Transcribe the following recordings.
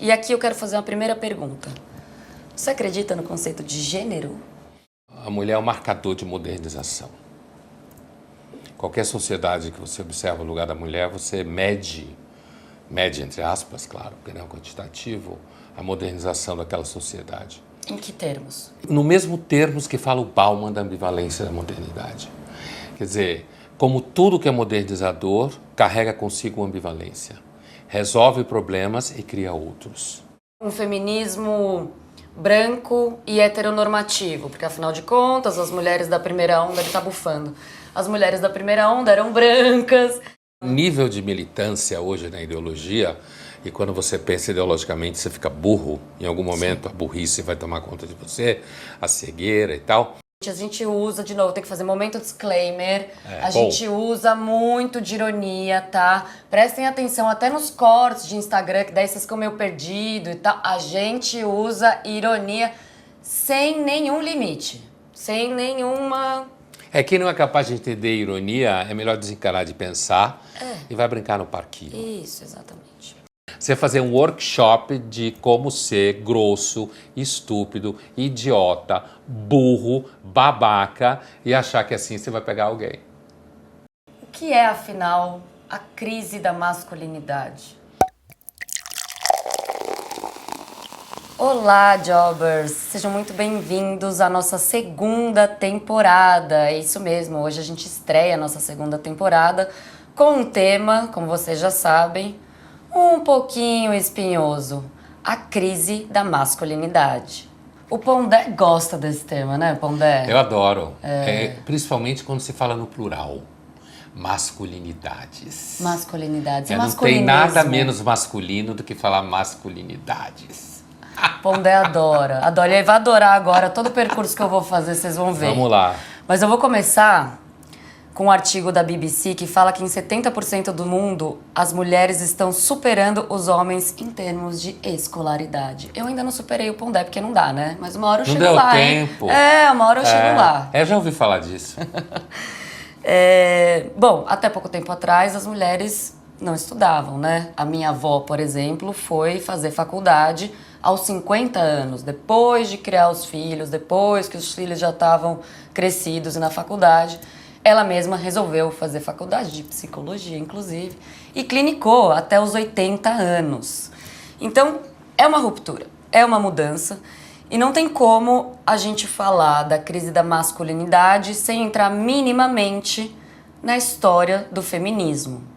E aqui eu quero fazer uma primeira pergunta. Você acredita no conceito de gênero? A mulher é um marcador de modernização. Qualquer sociedade que você observa o lugar da mulher, você mede entre aspas, claro, porque não é um quantitativo, a modernização daquela sociedade. Em que termos? No mesmo termos que fala o Bauman da ambivalência da modernidade. Quer dizer, como tudo que é modernizador, carrega consigo ambivalência. Resolve problemas e cria outros. Um feminismo branco e heteronormativo, porque afinal de contas, as mulheres da primeira onda, ele tá bufando, as mulheres da primeira onda eram brancas. O nível de militância hoje na ideologia, e quando você pensa ideologicamente, você fica burro, em algum momento a burrice vai tomar conta de você, a cegueira e tal. A gente usa, de novo, tem que fazer momento disclaimer, a gente usa muito de ironia, tá? Prestem atenção até nos cortes de Instagram, que daí vocês ficam meio perdidos e tal. A gente usa ironia sem nenhum limite, sem nenhuma... Quem não é capaz de entender ironia, é melhor desencarar de pensar e vai brincar no parquinho. Isso, exatamente. Você fazer um workshop de como ser grosso, estúpido, idiota, burro, babaca e achar que assim você vai pegar alguém. O que é, afinal, a crise da masculinidade? Olá, Jobbers! Sejam muito bem-vindos à nossa segunda temporada. É isso mesmo, hoje a gente estreia a nossa segunda temporada com um tema, como vocês já sabem, um pouquinho espinhoso, a crise da masculinidade. O Pondé gosta desse tema, né, Pondé? Eu adoro, principalmente quando se fala no plural. Masculinidades. Masculinidades. Não tem nada menos masculino do que falar masculinidades. Pondé adora. Ele vai adorar agora todo o percurso que eu vou fazer, vocês vão ver. Vamos lá. Mas eu vou começar com um artigo da BBC que fala que em 70% do mundo as mulheres estão superando os homens em termos de escolaridade. Eu ainda não superei o Pondé, porque não dá, né? Mas uma hora eu chego lá, Não deu tempo. Uma hora eu chego lá. Eu já ouvi falar disso. Bom, até pouco tempo atrás as mulheres não estudavam, né? A minha avó, por exemplo, foi fazer faculdade aos 50 anos, depois de criar os filhos, depois que os filhos já estavam crescidos e na faculdade. Ela mesma resolveu fazer faculdade de psicologia, inclusive, e clinicou até os 80 anos. Então, é uma ruptura, é uma mudança, e não tem como a gente falar da crise da masculinidade sem entrar minimamente na história do feminismo.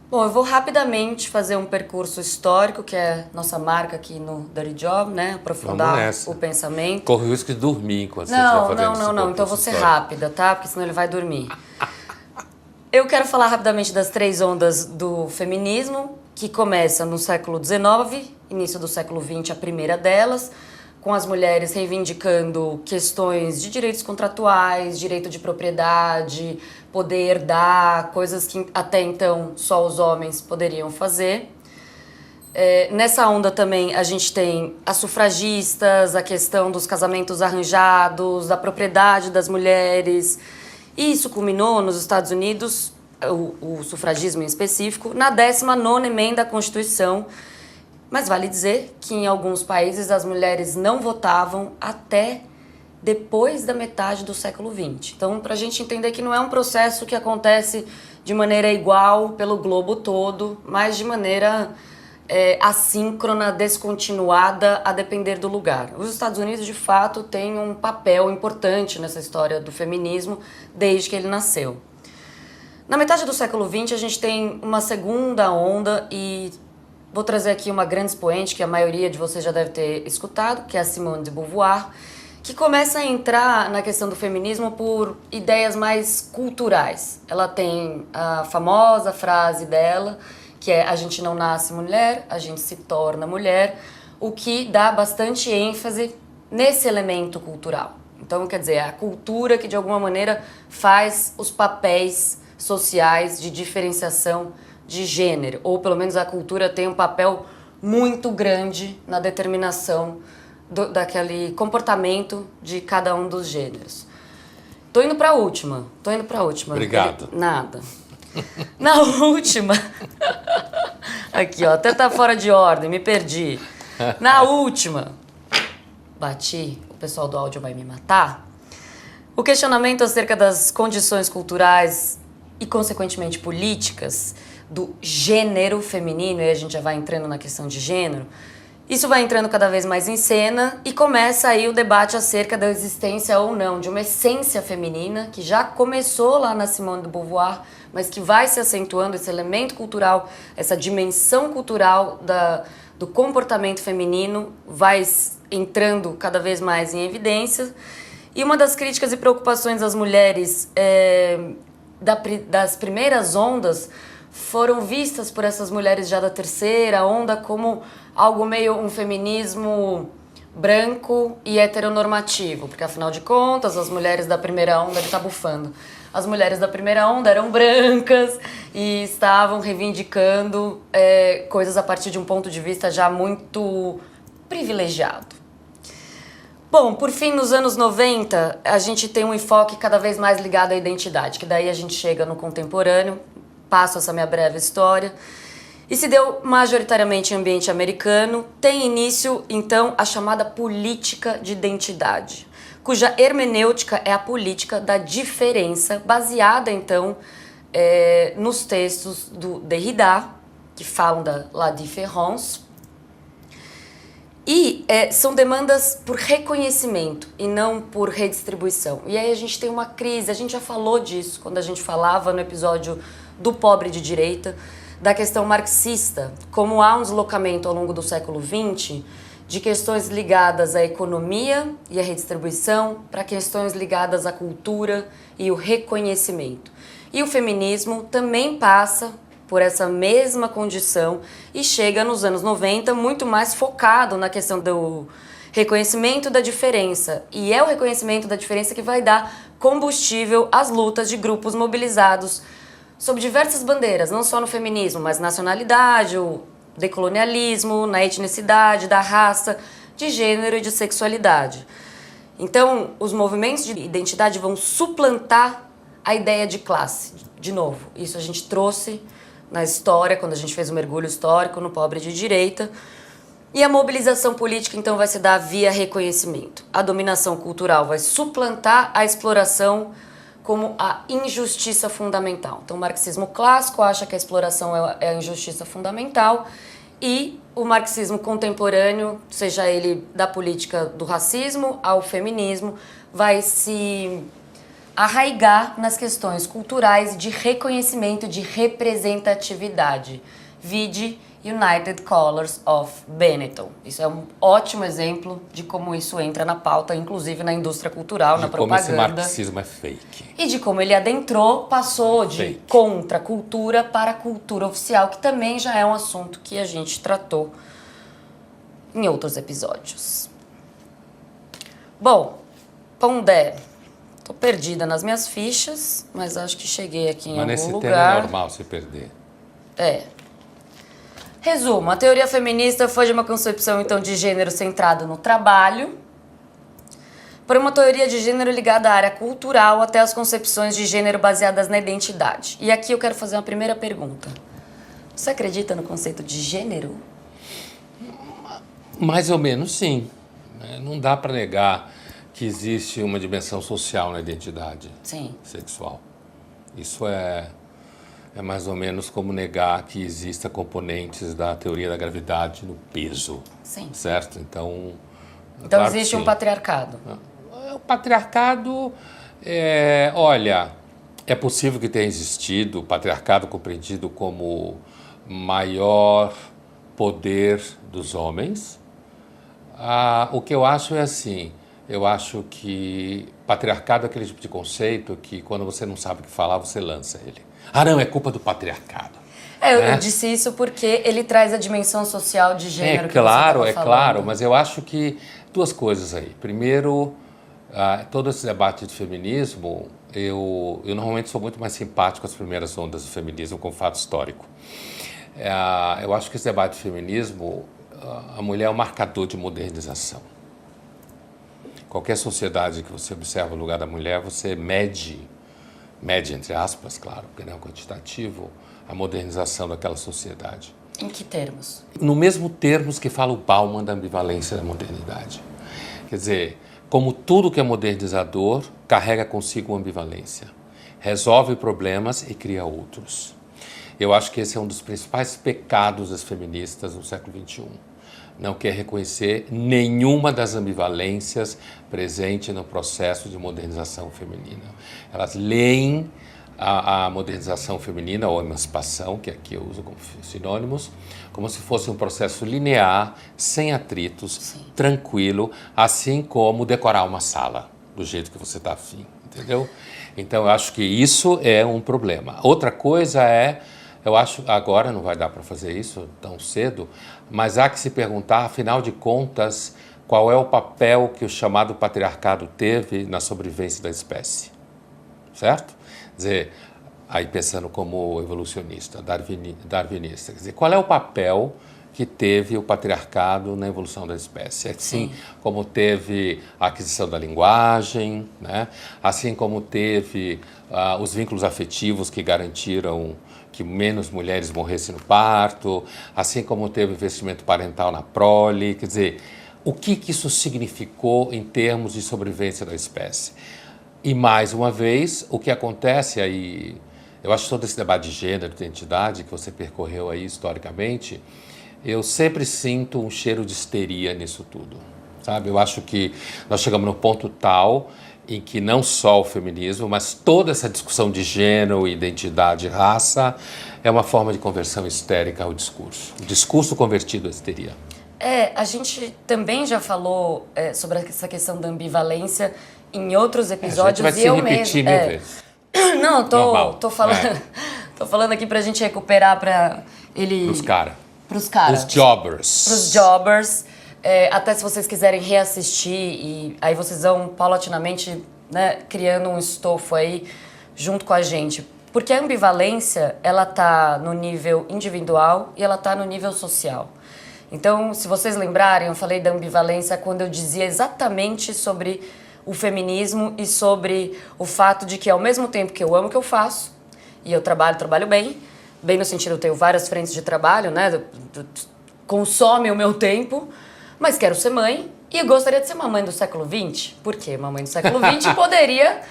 Bom, eu vou rapidamente fazer um percurso histórico, que é nossa marca aqui no Dirty Job, né? Aprofundar o pensamento. Corre o risco de dormir enquanto você estiver fazendo isso. Não. Então eu vou ser rápida, tá? Porque senão ele vai dormir. Eu quero falar rapidamente das 3 ondas do feminismo, que começa no século XIX, início do século XX, a primeira delas, com as mulheres reivindicando questões de direitos contratuais, direito de propriedade, poder herdar, coisas que até então só os homens poderiam fazer. Nessa onda também a gente tem as sufragistas, a questão dos casamentos arranjados, da propriedade das mulheres. E isso culminou nos Estados Unidos, o sufragismo em específico, na 19ª emenda à Constituição. Mas vale dizer que em alguns países as mulheres não votavam até depois da metade do século XX. Então, para a gente entender que não é um processo que acontece de maneira igual pelo globo todo, mas de maneira assíncrona, descontinuada, a depender do lugar. Os Estados Unidos, de fato, têm um papel importante nessa história do feminismo desde que ele nasceu. Na metade do século XX, a gente tem uma segunda onda e vou trazer aqui uma grande expoente que a maioria de vocês já deve ter escutado, que é a Simone de Beauvoir, que começa a entrar na questão do feminismo por ideias mais culturais. Ela tem a famosa frase dela, que é: a gente não nasce mulher, a gente se torna mulher, o que dá bastante ênfase nesse elemento cultural. Então, quer dizer, é a cultura que de alguma maneira faz os papéis sociais de diferenciação de gênero, ou pelo menos a cultura tem um papel muito grande na determinação daquele comportamento de cada um dos gêneros. Tô indo pra última. Obrigado. Nada. Na última... Aqui, ó, até tá fora de ordem, me perdi. Na última, bati, o pessoal do áudio vai me matar. O questionamento acerca das condições culturais e, consequentemente, políticas do gênero feminino, e a gente já vai entrando na questão de gênero, isso vai entrando cada vez mais em cena e começa aí o debate acerca da existência ou não de uma essência feminina, que já começou lá na Simone de Beauvoir, mas que vai se acentuando, esse elemento cultural, essa dimensão cultural do comportamento feminino vai entrando cada vez mais em evidência. E uma das críticas e preocupações das mulheres das primeiras ondas foram vistas por essas mulheres já da terceira onda como algo meio um feminismo branco e heteronormativo, porque afinal de contas as mulheres da primeira onda, ele tá bufando, as mulheres da primeira onda eram brancas e estavam reivindicando coisas a partir de um ponto de vista já muito privilegiado. Bom, por fim, nos anos 90, a gente tem um enfoque cada vez mais ligado à identidade, que daí a gente chega no contemporâneo, passo essa minha breve história, e se deu majoritariamente em ambiente americano. Tem início, então, a chamada política de identidade, cuja hermenêutica é a política da diferença, baseada, então, nos textos do Derrida, que falam da la différence. E são demandas por reconhecimento e não por redistribuição. E aí a gente tem uma crise, a gente já falou disso quando a gente falava no episódio do Pobre de Direita, da questão marxista, como há um deslocamento ao longo do século XX de questões ligadas à economia e à redistribuição para questões ligadas à cultura e o reconhecimento. E o feminismo também passa por essa mesma condição e chega nos anos 90 muito mais focado na questão do reconhecimento da diferença. E é o reconhecimento da diferença que vai dar combustível às lutas de grupos mobilizados sob diversas bandeiras, não só no feminismo, mas nacionalidade, o decolonialismo, na etnicidade, da raça, de gênero e de sexualidade. Então, os movimentos de identidade vão suplantar a ideia de classe. De novo, isso a gente trouxe na história, quando a gente fez o mergulho histórico no Pobre de Direita. E a mobilização política, então, vai se dar via reconhecimento. A dominação cultural vai suplantar a exploração como a injustiça fundamental. Então, o marxismo clássico acha que a exploração é a injustiça fundamental e o marxismo contemporâneo, seja ele da política do racismo ao feminismo, vai se arraigar nas questões culturais de reconhecimento, de representatividade. Vide United Colors of Benetton. Isso é um ótimo exemplo de como isso entra na pauta, inclusive na indústria cultural, na propaganda. De como esse marxismo é fake. E de como ele adentrou, passou de fake. Contra-cultura para cultura oficial, que também já é um assunto que a gente tratou em outros episódios. Bom, Pondé. Tô perdida nas minhas fichas, mas acho que cheguei aqui em algum lugar. Mas nesse tema é normal se perder. Resumo, a teoria feminista foi de uma concepção, então, de gênero centrado no trabalho, para uma teoria de gênero ligada à área cultural até as concepções de gênero baseadas na identidade. E aqui eu quero fazer uma primeira pergunta. Você acredita no conceito de gênero? Mais ou menos, sim. Não dá para negar que existe uma dimensão social na identidade sexual. Isso é mais ou menos como negar que exista componentes da teoria da gravidade no peso. Sim. Certo? Então claro, existe um patriarcado. O patriarcado, olha, é possível que tenha existido o patriarcado compreendido como maior poder dos homens. O que eu acho é assim, eu acho que patriarcado é aquele tipo de conceito que quando você não sabe o que falar, você lança ele. Não, é culpa do patriarcado. Eu disse isso porque ele traz a dimensão social de gênero que você estava falando. Claro, mas eu acho que duas coisas aí. Primeiro, todo esse debate de feminismo, eu normalmente sou muito mais simpático às primeiras ondas do feminismo como fato histórico. Eu acho que esse debate de feminismo, a mulher é um marcador de modernização. Qualquer sociedade que você observa o lugar da mulher, você mede entre aspas, claro, porque não é um quantitativo, a modernização daquela sociedade. Em que termos? No mesmo termos que fala o Bauman da ambivalência da modernidade. Quer dizer, como tudo que é modernizador, carrega consigo ambivalência. Resolve problemas e cria outros. Eu acho que esse é um dos principais pecados das feministas no século XXI. Não quer reconhecer nenhuma das ambivalências presentes no processo de modernização feminina. Elas leem a modernização feminina, ou a emancipação, que aqui eu uso como sinônimos, como se fosse um processo linear, sem atritos, Sim. tranquilo, assim como decorar uma sala, do jeito que você está afim, entendeu? Então, eu acho que isso é um problema. Outra coisa é, eu acho, agora não vai dar para fazer isso tão cedo, mas há que se perguntar, afinal de contas, qual é o papel que o chamado patriarcado teve na sobrevivência da espécie, certo? Quer dizer, aí pensando como evolucionista, darwinista, quer dizer, qual é o papel que teve o patriarcado na evolução da espécie? Assim como teve a aquisição da linguagem, né? Assim como teve os vínculos afetivos que garantiram que menos mulheres morressem no parto, assim como teve o investimento parental na prole, quer dizer, o que isso significou em termos de sobrevivência da espécie? E, mais uma vez, o que acontece aí, eu acho que todo esse debate de gênero, de identidade que você percorreu aí historicamente, eu sempre sinto um cheiro de histeria nisso tudo, sabe? Eu acho que nós chegamos no ponto tal em que não só o feminismo, mas toda essa discussão de gênero, identidade, raça, é uma forma de conversão histérica ao discurso. O discurso convertido à histeria. A gente também já falou sobre essa questão da ambivalência em outros episódios. A gente vai se repetir mil vezes. Não, tô falando, tô falando aqui pra gente recuperar para ele... Pros caras. Os jobbers. Pros jobbers. Até se vocês quiserem reassistir, e aí vocês vão paulatinamente, né, criando um estofo aí junto com a gente. Porque a ambivalência, ela tá no nível individual e ela tá no nível social. Então, se vocês lembrarem, eu falei da ambivalência quando eu dizia exatamente sobre o feminismo e sobre o fato de que, ao mesmo tempo que eu amo o que eu faço, e eu trabalho bem no sentido, eu tenho várias frentes de trabalho, né, consome o meu tempo, mas quero ser mãe e gostaria de ser uma mãe do século XX. Por quê? Uma mãe do século XX poderia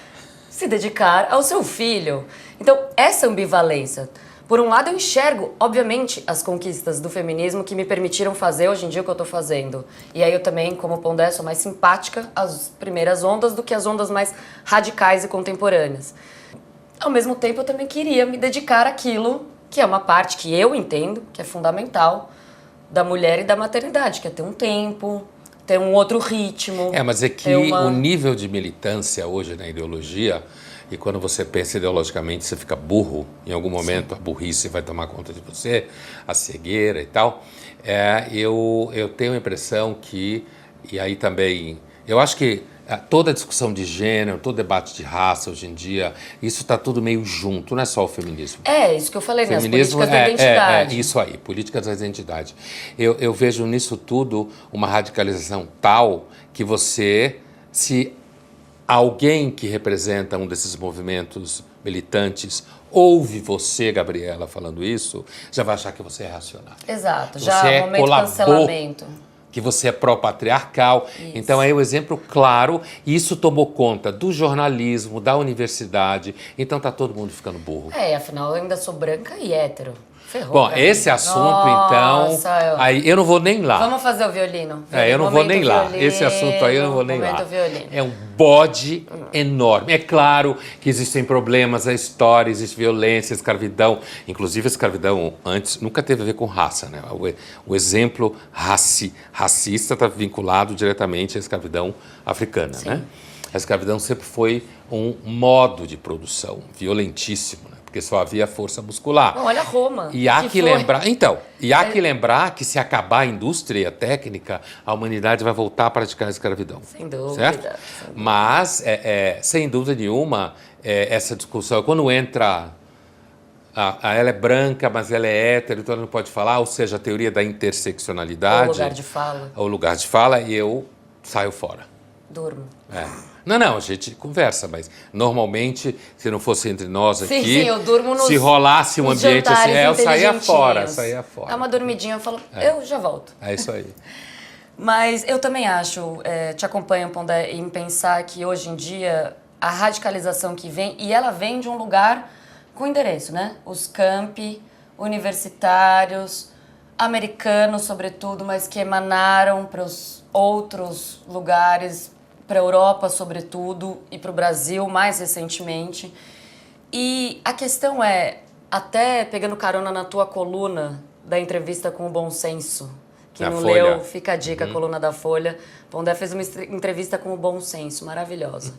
se dedicar ao seu filho. Então, essa ambivalência... Por um lado, eu enxergo, obviamente, as conquistas do feminismo que me permitiram fazer hoje em dia o que eu estou fazendo. E aí eu também, como Pondé, sou mais simpática às primeiras ondas do que às ondas mais radicais e contemporâneas. Ao mesmo tempo, eu também queria me dedicar àquilo que é uma parte que eu entendo que é fundamental da mulher e da maternidade, que é ter um tempo, ter um outro ritmo. Mas é que o nível de militância hoje na ideologia... E quando você pensa ideologicamente, você fica burro. Em algum momento, a burrice vai tomar conta de você, a cegueira e tal. Eu tenho a impressão que... E aí também... Eu acho que toda a discussão de gênero, todo debate de raça hoje em dia, isso está tudo meio junto, não é só o feminismo. Isso que eu falei, né? As políticas da identidade. Isso aí, políticas da identidade. Eu vejo nisso tudo uma radicalização tal que você se... Alguém que representa um desses movimentos militantes ouve você, Gabriela, falando isso, já vai achar que você é racional. Exato, já é momento de cancelamento. Que você é pró-patriarcal. Então, é o exemplo claro, e isso tomou conta do jornalismo, da universidade. Então, tá todo mundo ficando burro. Afinal, eu ainda sou branca e hétero. Ferrou. Bom, esse assunto, então... Aí eu não vou nem lá. Vamos fazer o violino. Eu não vou nem lá. Esse assunto aí eu não vou nem lá. Violino. É um bode enorme. É claro que existem problemas na história, existe violência, escravidão. Inclusive, a escravidão antes nunca teve a ver com raça, né? O exemplo racista está vinculado diretamente à escravidão africana, né? A escravidão sempre foi um modo de produção violentíssimo, né? Porque só havia força muscular. Olha Roma. E há que lembrar, que lembrar que se acabar a indústria técnica, a humanidade vai voltar a praticar a escravidão. Sem dúvida. Certo? Mas, sem dúvida nenhuma, essa discussão, quando entra... ela é branca, mas ela é hétero, então ela não pode falar, ou seja, a teoria da interseccionalidade. O lugar de fala. O lugar de fala, e eu saio fora. Durmo. Não, a gente conversa, mas normalmente, se não fosse entre nós aqui, sim, eu durmo se rolasse um ambiente assim, eu saía fora. Dá uma dormidinha, eu falo, eu já volto. É isso aí. Mas eu também acho, te acompanho, Pondé, em pensar que hoje em dia a radicalização que vem, e ela vem de um lugar com endereço, né? Os campi universitários, americanos sobretudo, mas que emanaram para os outros lugares, para a Europa sobretudo, e para o Brasil mais recentemente. E a questão é, até pegando carona na tua coluna da entrevista com o Bom Senso, que não leu, fica a dica, a coluna da Folha. Pondé fez uma entrevista com o Bom Senso, maravilhosa.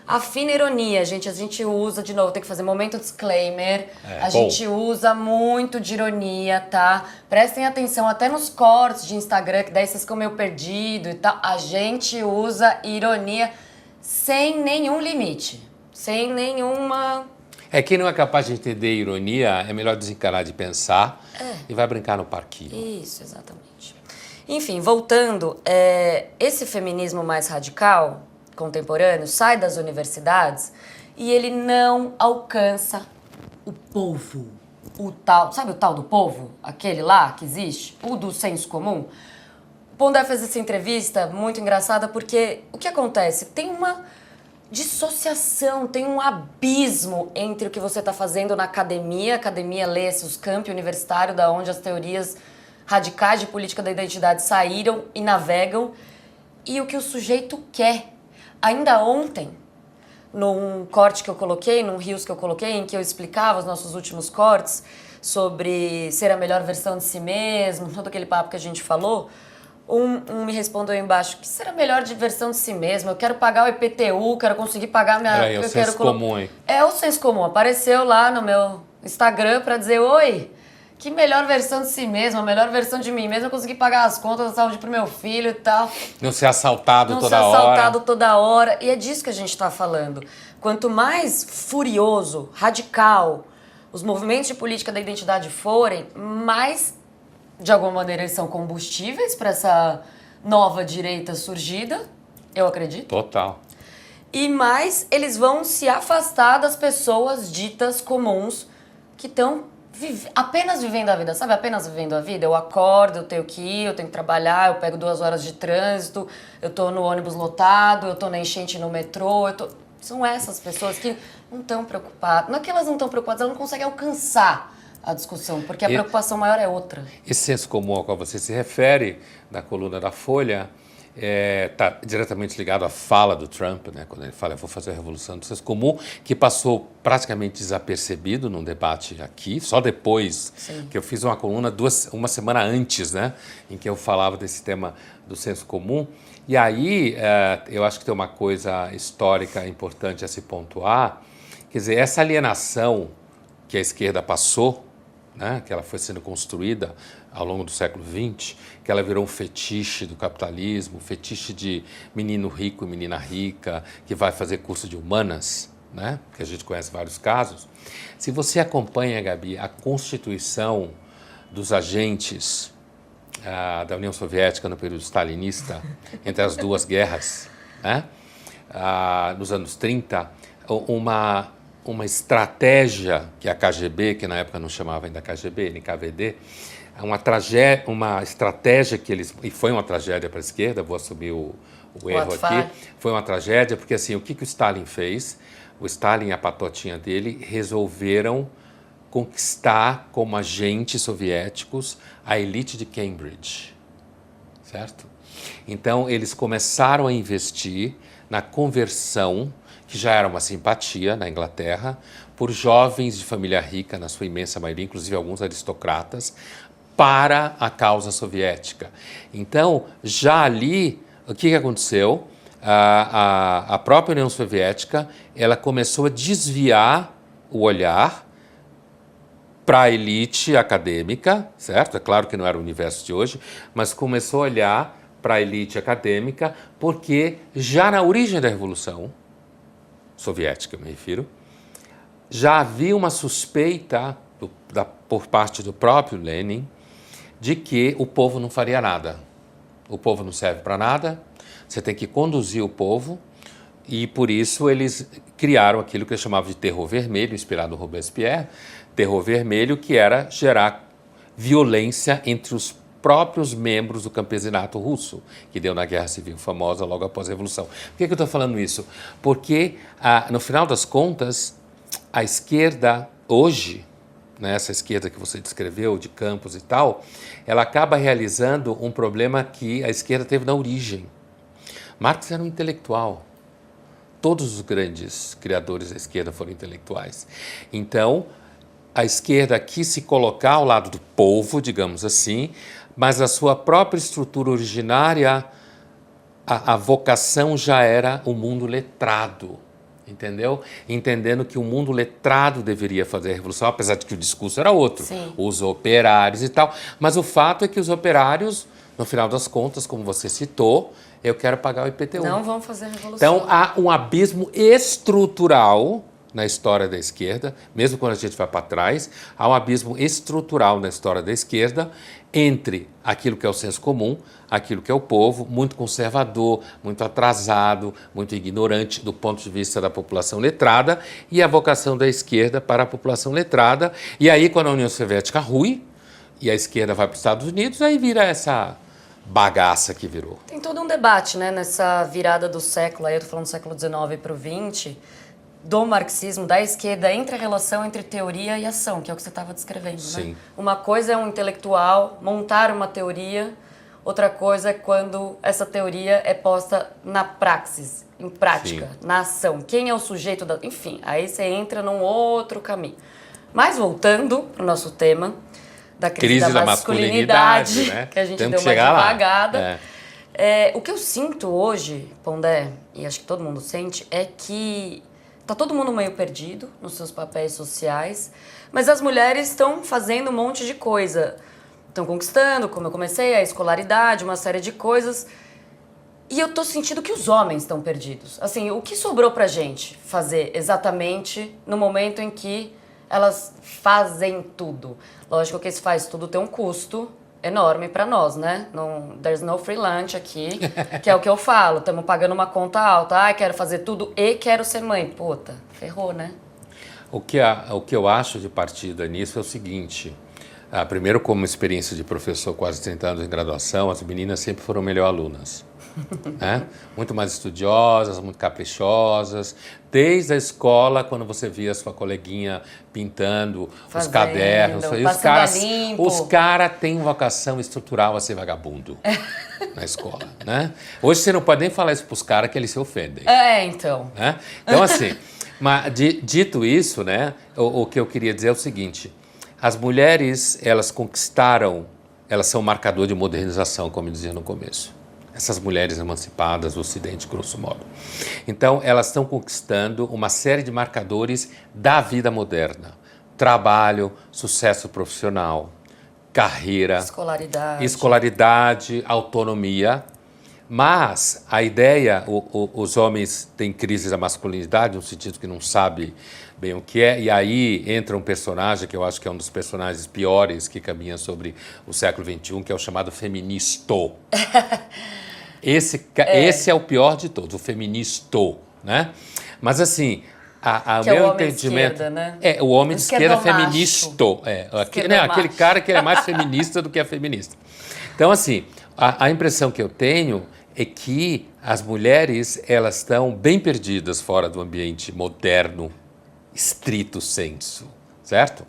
A fina ironia, gente, a gente usa, de novo, tem que fazer momento disclaimer, gente usa muito de ironia, tá? Prestem atenção, até nos cortes de Instagram, que daí vocês ficam meio perdidos e tal, a gente usa ironia sem nenhum limite, sem nenhuma... Quem não é capaz de entender ironia, é melhor desencanar de pensar e vai brincar no parquinho. Isso, exatamente. Enfim, voltando, esse feminismo mais radical, contemporâneo, sai das universidades e ele não alcança o povo. O tal, sabe o tal do povo? Aquele lá que existe? O do senso comum? O Pondé fez essa entrevista muito engraçada porque o que acontece? Tem uma dissociação, tem um abismo entre o que você está fazendo na academia. A academia lê esses campi universitário, da onde as teorias radicais de política da identidade saíram e navegam, e o que o sujeito quer. Ainda ontem, num corte que eu coloquei, num Reels que eu coloquei, em que eu explicava os nossos últimos cortes sobre ser a melhor versão de si mesmo, todo aquele papo que a gente falou, um me respondeu aí embaixo, que será a melhor versão de si mesmo? Eu quero pagar o IPTU, quero conseguir pagar minha... Peraí, o senso comum, hein? É o senso comum, apareceu lá no meu Instagram pra dizer, oi, que melhor versão de si mesmo, a melhor versão de mim mesmo, eu consegui pagar as contas da saúde pro meu filho e tal. Não ser assaltado toda hora. Não ser assaltado toda hora. E é disso que a gente tá falando. Quanto mais furioso, radical, os movimentos de política da identidade forem, mais, de alguma maneira, eles são combustíveis para essa nova direita surgida, eu acredito. Total. E mais eles vão se afastar das pessoas ditas comuns que estão apenas vivendo a vida, sabe? Apenas vivendo a vida. Eu acordo, eu tenho que ir, eu tenho que trabalhar, eu pego 2 horas de trânsito, eu tô no ônibus lotado, eu tô na enchente no metrô, São essas pessoas que não estão preocupadas. Não é que elas não estão preocupadas, elas não conseguem alcançar a discussão, porque a preocupação maior é outra. Esse senso comum ao qual você se refere, na coluna da Folha, está diretamente ligado à fala do Trump, né, quando ele fala, eu vou fazer a revolução do senso comum, que passou praticamente desapercebido num debate aqui, só depois que eu fiz uma coluna uma semana antes, né, em que eu falava desse tema do senso comum. E aí, eu acho que tem uma coisa histórica importante a se pontuar, quer dizer, essa alienação que a esquerda passou, né, que ela foi sendo construída ao longo do século XX, que ela virou um fetiche do capitalismo, um fetiche de menino rico e menina rica, que vai fazer curso de humanas, né, que a gente conhece vários casos. Se você acompanha, Gabi, a constituição dos agentes da União Soviética no período stalinista, entre as duas guerras, né, nos anos 30, uma estratégia que a KGB, que na época não chamava ainda KGB, NKVD, uma estratégia que eles... E foi uma tragédia para a esquerda, vou assumir o erro aqui. Foi uma tragédia porque, assim, o que o Stalin fez? O Stalin e a patotinha dele resolveram conquistar como agentes soviéticos a elite de Cambridge, certo? Então, eles começaram a investir na conversão, que já era uma simpatia na Inglaterra, por jovens de família rica, na sua imensa maioria, inclusive alguns aristocratas, para a causa soviética. Então, já ali, o que aconteceu? A própria União Soviética, ela começou a desviar o olhar para a elite acadêmica, certo? É claro que não era o universo de hoje, mas começou a olhar para a elite acadêmica, porque já na origem da Revolução Soviética, me refiro, já havia uma suspeita por parte do próprio Lenin de que o povo não faria nada. O povo não serve para nada, você tem que conduzir o povo E por isso eles criaram aquilo que eles chamavam de terror vermelho, inspirado no Robespierre, terror vermelho, que era gerar violência entre os próprios membros do campesinato russo, que deu na Guerra Civil famosa logo após a Revolução. Por que eu estou falando isso? Porque, no final das contas, a esquerda hoje, né, essa esquerda que você descreveu, de campos e tal, ela acaba realizando um problema que a esquerda teve na origem. Marx era um intelectual. Todos os grandes criadores da esquerda foram intelectuais. Então, a esquerda quis se colocar ao lado do povo, digamos assim, mas a sua própria estrutura originária, a vocação já era o mundo letrado, entendeu? Entendendo que o mundo letrado deveria fazer a revolução, apesar de que o discurso era outro, Sim. Os operários e tal. Mas o fato é que os operários, no final das contas, como você citou, eu quero pagar o IPTU. Não vão fazer a revolução. Então, há um abismo estrutural na história da esquerda, mesmo quando a gente vai para trás, há um abismo estrutural na história da esquerda entre aquilo que é o senso comum, aquilo que é o povo, muito conservador, muito atrasado, muito ignorante do ponto de vista da população letrada, e a vocação da esquerda para a população letrada. E aí, quando a União Soviética rui e a esquerda vai para os Estados Unidos, aí vira essa bagaça que virou. Tem todo um debate, né, nessa virada do século, aí eu tô falando do século XIX para o XX, do marxismo, da esquerda, entre a relação entre teoria e ação, que é o que você estava descrevendo, Sim. né? Uma coisa é um intelectual montar uma teoria, outra coisa é quando essa teoria é posta na praxis, em prática, Sim. na ação. Quem é o sujeito da... Enfim, aí você entra num outro caminho. Mas voltando para o nosso tema, da crise da masculinidade, né? que a gente Temos deu que uma chegar lá. devagada. O que eu sinto hoje, Pondé, e acho que todo mundo sente, é que tá todo mundo meio perdido nos seus papéis sociais, mas as mulheres estão fazendo um monte de coisa. Estão conquistando, como eu comecei, a escolaridade, uma série de coisas. E eu tô sentindo que os homens estão perdidos. Assim, o que sobrou pra gente fazer exatamente no momento em que elas fazem tudo? Lógico que esse faz tudo tem um custo enorme para nós, né? Não, there's no free lunch aqui, que é o que eu falo. Estamos pagando uma conta alta. Quero fazer tudo e quero ser mãe. Puta, ferrou, né? O que eu acho de partida nisso é o seguinte. Primeiro, como experiência de professor, quase 30 anos em graduação, as meninas sempre foram melhor alunas. Né? Muito mais estudiosas, muito caprichosas. Desde a escola, quando você via a sua coleguinha pintando os cadernos. Os caras têm vocação estrutural a ser vagabundo na escola. Né? Hoje você não pode nem falar isso para os caras que eles se ofendem. Então. Né? Então, assim, mas, dito isso, né, o que eu queria dizer é o seguinte. As mulheres, elas conquistaram, elas são marcador de modernização, como eu dizia no começo. Essas mulheres emancipadas do Ocidente, grosso modo. Então, elas estão conquistando uma série de marcadores da vida moderna. Trabalho, sucesso profissional, carreira, escolaridade, autonomia. Mas a ideia, os homens têm crise da masculinidade, no sentido que não sabe bem o que é, e aí entra um personagem que eu acho que é um dos personagens piores que caminha sobre o século XXI, que é o chamado feministo. Esse é o pior de todos, o feministo, né? Mas assim, o meu entendimento... Esquerda, né? O homem de esquerda é feministo. Aquele cara que é mais feminista do que é feminista. Então, assim, a impressão que eu tenho é que as mulheres, elas estão bem perdidas fora do ambiente moderno, estrito sensu, certo?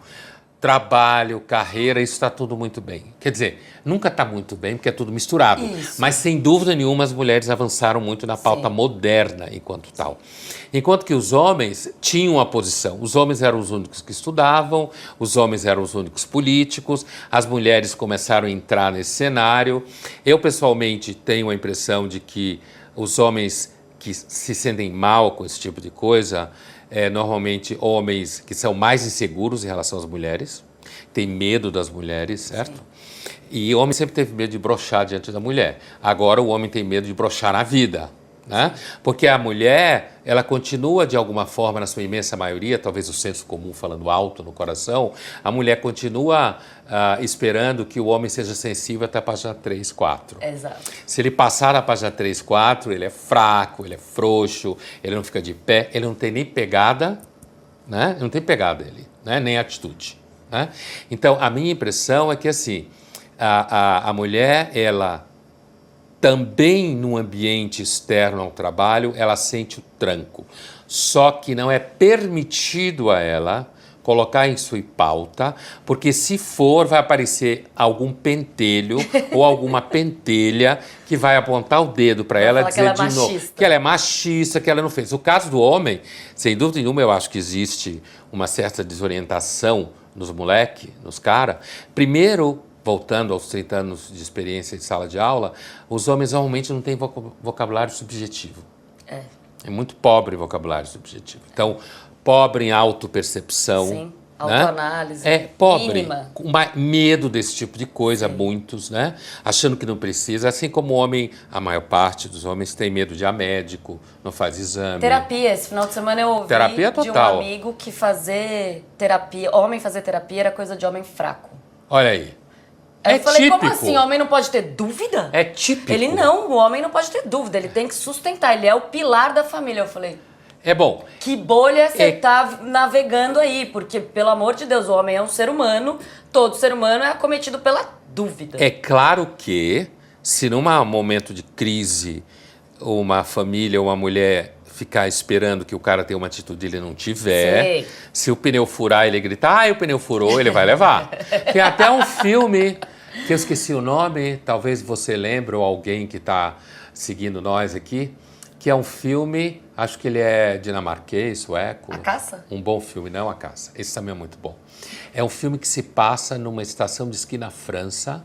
Trabalho, carreira, isso está tudo muito bem. Quer dizer, nunca está muito bem, porque é tudo misturado. Isso. Mas, sem dúvida nenhuma, as mulheres avançaram muito na pauta moderna enquanto tal. Enquanto que os homens tinham uma posição. Os homens eram os únicos que estudavam, os homens eram os únicos políticos, as mulheres começaram a entrar nesse cenário. Eu, pessoalmente, tenho a impressão de que os homens que se sentem mal com esse tipo de coisa... normalmente homens que são mais inseguros em relação às mulheres, têm medo das mulheres, certo? Sim. E o homem sempre teve medo de broxar diante da mulher. Agora o homem tem medo de broxar na vida, né? Porque a mulher, ela continua de alguma forma, na sua imensa maioria, talvez o senso comum falando alto no coração, a mulher continua esperando que o homem seja sensível até a página 3, 4. Exato. Se ele passar na página 3, 4, ele é fraco, ele é frouxo, ele não fica de pé, ele não tem nem pegada, né? Não tem pegada ele, né? Nem atitude, né? Então, a minha impressão é que, assim, a mulher, ela também no ambiente externo ao trabalho, ela sente o tranco. Só que não é permitido a ela colocar em sua pauta, porque se for, vai aparecer algum pentelho ou alguma pentelha que vai apontar o dedo para ela dizer de novo que ela é machista, que ela não fez. O caso do homem, sem dúvida nenhuma, eu acho que existe uma certa desorientação nos moleques, nos caras. Primeiro, voltando aos 30 anos de experiência de sala de aula, os homens normalmente não têm vocabulário subjetivo. É muito pobre vocabulário subjetivo. Então, pobre em autopercepção. Sim, né? autoanálise. É pobre, mínima. com medo desse tipo de coisa, sim, muitos, né? Achando que não precisa. Assim como o homem, a maior parte dos homens tem medo de ir a médico, não faz exame. Terapia. Esse final de semana eu ouvi de um amigo que fazer terapia, homem fazer terapia era coisa de homem fraco. Olha aí. Aí eu falei, como assim? O homem não pode ter dúvida? É típico. Ele não, o homem não pode ter dúvida, ele tem que sustentar, ele é o pilar da família. Eu falei, é bom. Que bolha você tá navegando aí, porque, pelo amor de Deus, o homem é um ser humano, todo ser humano é acometido pela dúvida. É claro que, se num momento de crise, uma família ou uma mulher ficar esperando que o cara tenha uma atitude e ele não tiver, sei, se o pneu furar ele gritar, o pneu furou, ele vai levar. Tem até um filme, que eu esqueci o nome, talvez você lembre, ou alguém que está seguindo nós aqui, que é um filme, acho que ele é dinamarquês, sueco. A Caça? Um bom filme, não A Caça. Esse também é muito bom. É um filme que se passa numa estação de esqui na França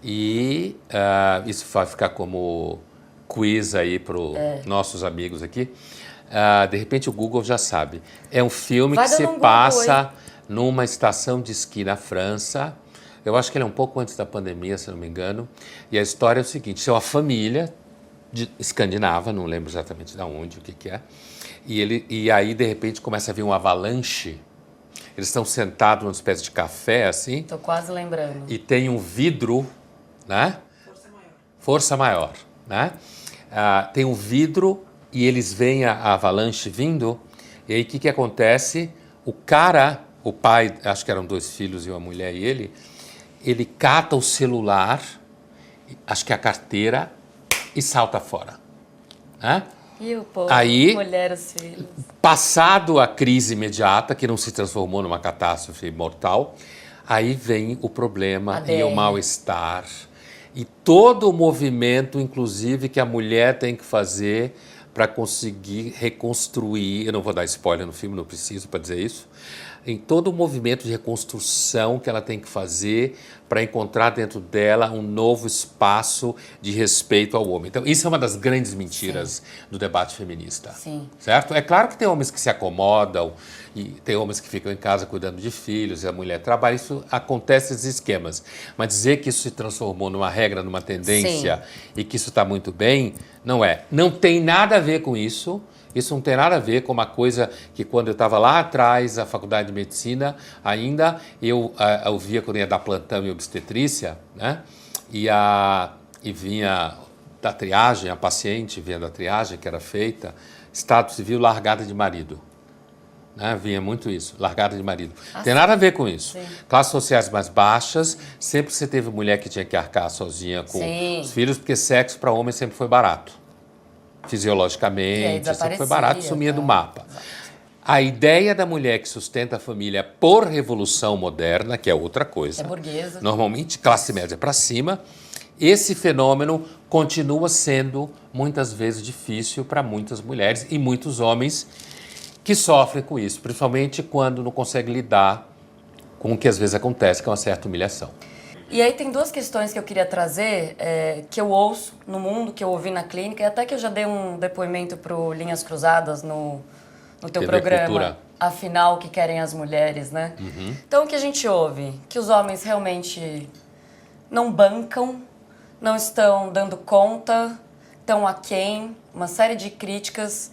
e isso vai ficar como quiz aí para os nossos amigos aqui. De repente o Google já sabe. É um filme que se passa numa estação de esqui na França. Eu acho que ele é um pouco antes da pandemia, se não me engano. E a história é o seguinte, é uma família escandinava, não lembro exatamente de onde, o que é. E aí, de repente, começa a vir um avalanche. Eles estão sentados numa espécie de café, assim. Tô quase lembrando. E tem um vidro, né? Força maior, né? Tem um vidro e eles veem a avalanche vindo. E aí, o que acontece? O cara, o pai, acho que eram 2 filhos e uma mulher e ele cata o celular, acho que a carteira, e salta fora. Né? E o povo, aí, mulher, os filhos. Passado a crise imediata, que não se transformou numa catástrofe mortal, aí vem o problema e o mal-estar. E todo o movimento, inclusive, que a mulher tem que fazer para conseguir reconstruir. Eu não vou dar spoiler no filme, não preciso para dizer isso. Em todo o movimento de reconstrução que ela tem que fazer para encontrar dentro dela um novo espaço de respeito ao homem. Então, isso é uma das grandes mentiras, sim, do debate feminista. Sim. Certo? É claro que tem homens que se acomodam e tem homens que ficam em casa cuidando de filhos e a mulher trabalha. Isso acontece, esses esquemas. Mas dizer que isso se transformou numa regra, numa tendência, sim, e que isso está muito bem, não é. Não tem nada a ver com isso. Isso não tem nada a ver com uma coisa que quando eu estava lá atrás, na faculdade de medicina, ainda, eu via quando ia dar plantão em obstetrícia, né? E vinha da triagem, a paciente vinha da triagem que era feita, estado civil, largada de marido. Né? Vinha muito isso, largada de marido. Tem nada a ver com isso. Sim. Classes sociais mais baixas, sempre você teve mulher que tinha que arcar sozinha com, sim, os filhos, porque sexo para homem sempre foi barato. Fisiologicamente, sempre foi barato, sumia do mapa. Exato. A ideia da mulher que sustenta a família por revolução moderna, que é outra coisa, é burguesa, normalmente classe média para cima, esse fenômeno continua sendo muitas vezes difícil para muitas mulheres e muitos homens que sofrem com isso, principalmente quando não conseguem lidar com o que às vezes acontece, que é uma certa humilhação. E aí tem 2 questões que eu queria trazer, que eu ouço no mundo, que eu ouvi na clínica, e até que eu já dei um depoimento para o Linhas Cruzadas no teu TV programa. Cultura. Afinal, o que querem as mulheres, né? Uhum. Então, o que a gente ouve? Que os homens realmente não bancam, não estão dando conta, tão aquém, uma série de críticas.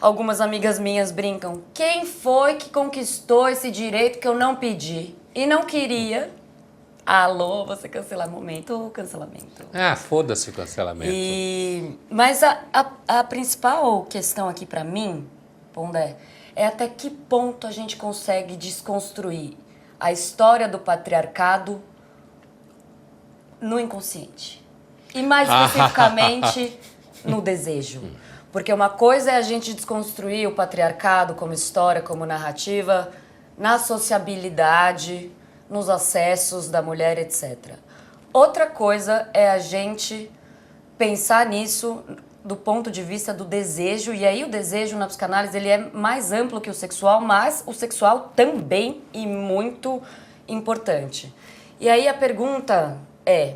Algumas amigas minhas brincam, quem foi que conquistou esse direito que eu não pedi e não queria? Alô, você cancelar momento, cancelamento. Ah, foda-se o cancelamento. Mas a principal questão aqui pra mim, Pondé, é até que ponto a gente consegue desconstruir a história do patriarcado no inconsciente. E mais especificamente no desejo. Porque uma coisa é a gente desconstruir o patriarcado como história, como narrativa, na sociabilidade, nos acessos da mulher, etc. Outra coisa é a gente pensar nisso do ponto de vista do desejo, e aí o desejo na psicanálise ele é mais amplo que o sexual, mas o sexual também e muito importante. E aí a pergunta é,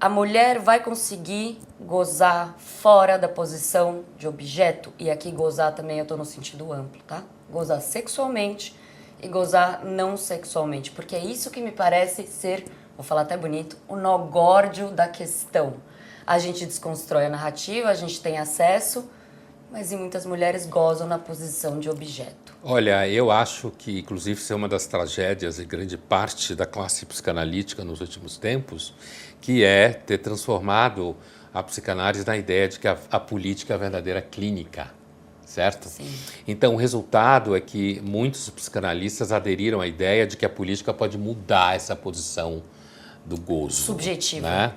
a mulher vai conseguir gozar fora da posição de objeto? E aqui gozar também eu tô no sentido amplo, tá? Gozar sexualmente e gozar não sexualmente, porque é isso que me parece ser, vou falar até bonito, o nó górdio da questão. A gente desconstrói a narrativa, a gente tem acesso, mas muitas mulheres gozam na posição de objeto. Olha, eu acho que, inclusive, isso é uma das tragédias e grande parte da classe psicanalítica nos últimos tempos, que é ter transformado a psicanálise na ideia de que a política é a verdadeira clínica, certo? Sim. Então, o resultado é que muitos psicanalistas aderiram à ideia de que a política pode mudar essa posição do gozo. Subjetiva. Né?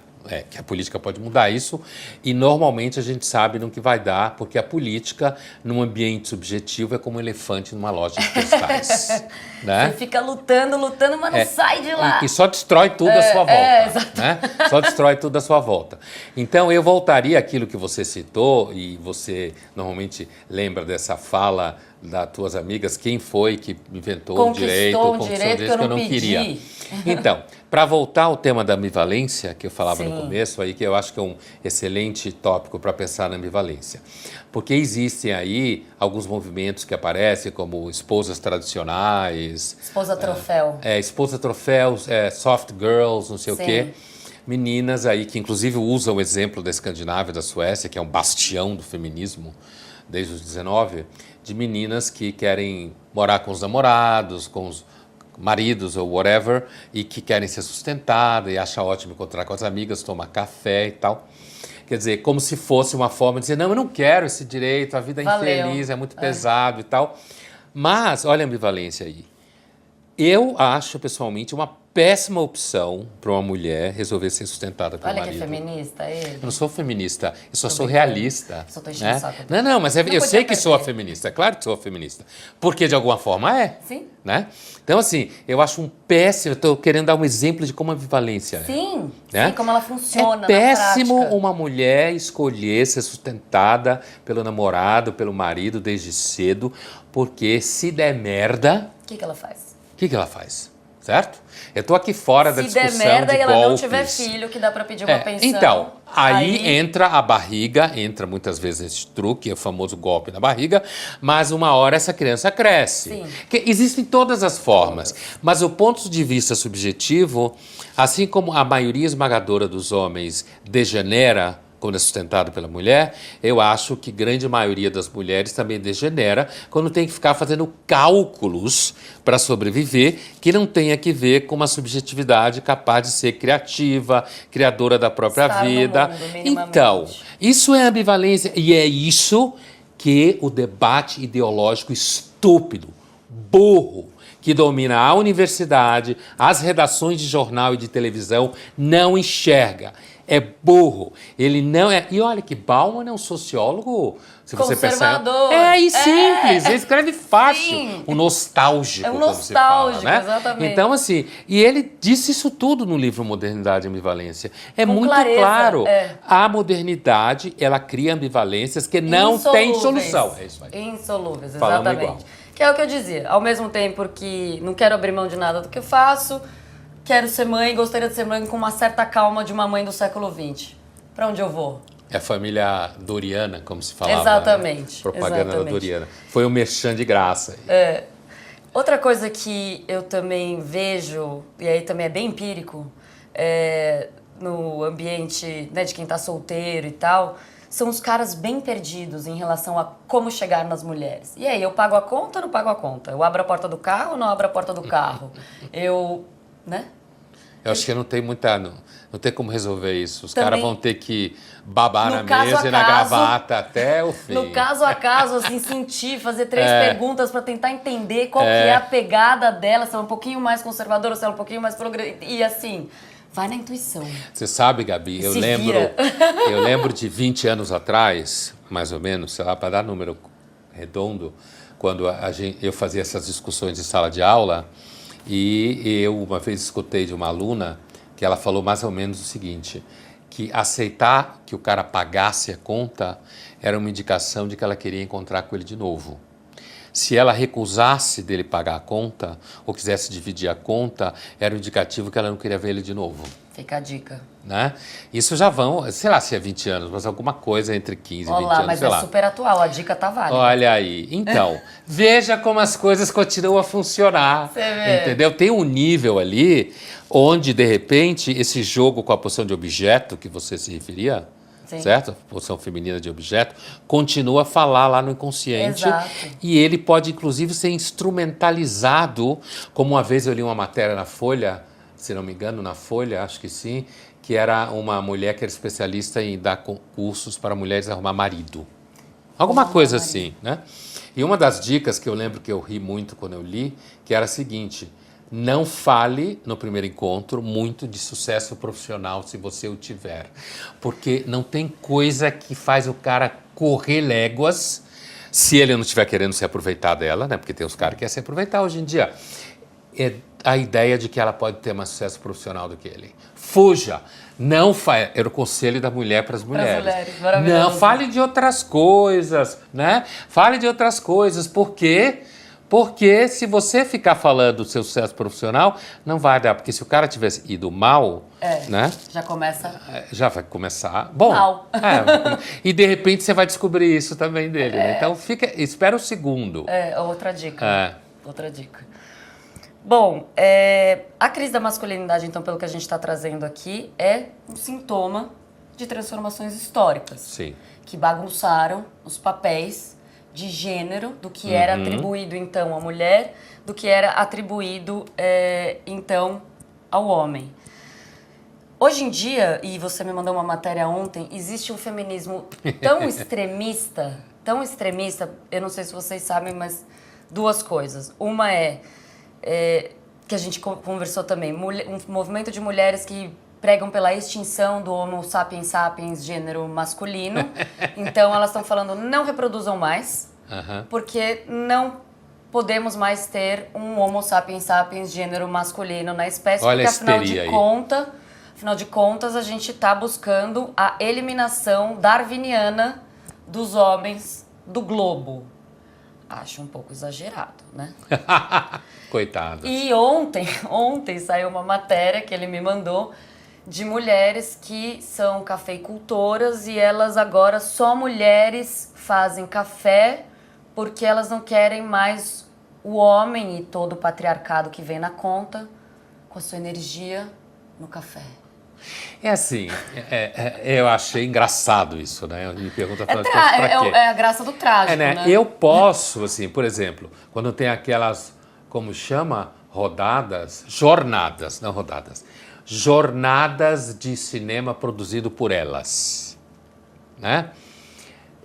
Que a política pode mudar isso e normalmente a gente sabe no que vai dar, porque a política num ambiente subjetivo é como um elefante numa loja de cristais. Né? Você fica lutando, mas não sai de lá. E só destrói tudo à sua volta. Né? Só destrói tudo à sua volta. Então eu voltaria àquilo que você citou, e você normalmente lembra dessa fala das tuas amigas, quem foi que inventou o direito, conquistou um direito que eu não queria. Então, para voltar ao tema da ambivalência, que eu falava Sim. no começo, aí que eu acho que é um excelente tópico para pensar na ambivalência. Porque existem aí alguns movimentos que aparecem, como esposas tradicionais. Esposa troféu. Esposa troféu, soft girls, não sei Sim. o quê. Meninas aí que inclusive usam o exemplo da Escandinávia, da Suécia, que é um bastião do feminismo desde os 19, de meninas que querem morar com os namorados, com os maridos ou whatever, e que querem ser sustentadas e acham ótimo encontrar com as amigas, tomar café e tal. Quer dizer, como se fosse uma forma de dizer, não, eu não quero esse direito, a vida é infeliz, é muito pesado e tal. Mas, olha a ambivalência aí. Eu acho, pessoalmente, uma péssima opção para uma mulher resolver ser sustentada pelo marido. Olha que é feminista ele. Eu não sou feminista, eu só sou realista. Só tô enchendo o saco. Não, mas eu sei que sou a feminista, é claro que sou a feminista. Porque de alguma forma é. Sim. Né? Então, assim, eu acho um péssimo, eu estou querendo dar um exemplo de como a ambivalência é. Sim, Né? sim, como ela funciona É péssimo na prática. uma mulher escolher ser sustentada pelo namorado, pelo marido desde cedo, porque se der merda, O que ela faz? o que ela faz? Certo? Eu estou aqui fora da Se discussão der merda de e ela golpes. não tiver filho, que dá pra pedir uma pensão. Então, aí entra a barriga, entra muitas vezes esse truque, é o famoso golpe na barriga, mas uma hora essa criança cresce. Sim. Que existem todas as formas, mas o ponto de vista subjetivo, assim como a maioria esmagadora dos homens degenera quando é sustentado pela mulher, eu acho que grande maioria das mulheres também degenera quando tem que ficar fazendo cálculos para sobreviver que não tenha que ver com uma subjetividade capaz de ser criativa, criadora da própria Estar no vida. mundo, minimamente. Então, isso é ambivalência e é isso que o debate ideológico estúpido, burro, que domina a universidade, as redações de jornal e de televisão, não enxerga. É burro. Ele não é... E olha que Bauman é um sociólogo... Se você conservador. E simples. Ele escreve fácil. Sim. Um nostálgico, É um como se fala, nostálgico, né? exatamente. Então, assim... E ele disse isso tudo no livro Modernidade e Ambivalência. É Com muito clareza, claro. é. A modernidade, ela cria ambivalências que não tem solução. É isso aí. Insolúveis, Falamos exatamente. igual. Que é o que eu dizia. Ao mesmo tempo que não quero abrir mão de nada do que eu faço, quero ser mãe, gostaria de ser mãe com uma certa calma de uma mãe do século XX. Pra onde eu vou? É a família Doriana, como se falava. Exatamente, Né? Propaganda exatamente. da Doriana. Foi um merchan de graça. Outra coisa que eu também vejo, e aí também é bem empírico, no ambiente, né, de quem tá solteiro e tal, são os caras bem perdidos em relação a como chegar nas mulheres. E aí, eu pago a conta ou não pago a conta? Eu abro a porta do carro ou não abro a porta do carro? Né? Eu acho que não tem não tem como resolver isso. Os Também, caras vão ter que babar no na caso mesa a e na caso, gravata até o fim. No caso a caso, assim, sentir, fazer 3 perguntas para tentar entender qual que é a pegada dela, se ela é um pouquinho mais conservadora, se ela é um pouquinho mais progressista. E assim, vai na intuição. Você sabe, Gabi, eu lembro de 20 anos atrás, mais ou menos, sei lá, para dar número redondo, quando eu fazia essas discussões em sala de aula, e eu uma vez escutei de uma aluna que ela falou mais ou menos o seguinte, que aceitar que o cara pagasse a conta era uma indicação de que ela queria encontrar com ele de novo. Se ela recusasse dele pagar a conta, ou quisesse dividir a conta, era um indicativo que ela não queria ver ele de novo. Fica a dica. Né? Isso já vão, sei lá se é 20 anos, mas alguma coisa entre 15 e 20 anos, mas sei é lá. super atual, a dica tá válida. Olha aí. Então, veja como as coisas continuam a funcionar. Você vê. Entendeu? Tem um nível ali onde, de repente, esse jogo com a posição de objeto que você se referia, Sim. certo? A posição feminina de objeto, continua a falar lá no inconsciente. Exato. E ele pode, inclusive, ser instrumentalizado, como uma vez eu li uma matéria na Folha, se não me engano, na Folha, acho que sim, que era uma mulher que era especialista em dar concursos para mulheres arrumar marido. Alguma coisa assim, né? E uma das dicas que eu lembro que eu ri muito quando eu li, que era a seguinte: não fale no primeiro encontro muito de sucesso profissional se você o tiver. Porque não tem coisa que faz o cara correr léguas se ele não estiver querendo se aproveitar dela, né? Porque tem os caras que querem se aproveitar hoje em dia. É a ideia de que ela pode ter mais sucesso profissional do que ele. Fuja! Não fale. Era o conselho da mulher para as mulheres. Não, fale de outras coisas, né? Fale de outras coisas. Por quê? Porque se você ficar falando do seu sucesso profissional, não vai dar. Porque se o cara tivesse ido mal, né? Já vai começar. Bom. Mal. E de repente você vai descobrir isso também dele. Né? Então espera o segundo. Outra dica. Outra dica. Bom, a crise da masculinidade, então, pelo que a gente está trazendo aqui, é um sintoma de transformações históricas. Sim. Que bagunçaram os papéis de gênero, do que era atribuído, então, à mulher, do que era atribuído, então, ao homem. Hoje em dia, e você me mandou uma matéria ontem, existe um feminismo tão extremista, eu não sei se vocês sabem, mas 2 coisas. Uma que a gente conversou também, um movimento de mulheres que pregam pela extinção do Homo sapiens sapiens gênero masculino. Então elas estão falando, não reproduzam mais, porque não podemos mais ter um Homo sapiens sapiens gênero masculino na espécie, Olha, porque afinal de contas a gente está buscando a eliminação darwiniana dos homens do globo. Acho um pouco exagerado, né? Coitada. E ontem saiu uma matéria que ele me mandou de mulheres que são cafeicultoras e elas agora, só mulheres fazem café porque elas não querem mais o homem e todo o patriarcado que vem na conta com a sua energia no café. É assim, eu achei engraçado isso, né? Me pergunta pra quê? É a graça do trágico, né? Eu posso, assim, por exemplo, quando tem aquelas, como chama? Jornadas de cinema produzido por elas, né?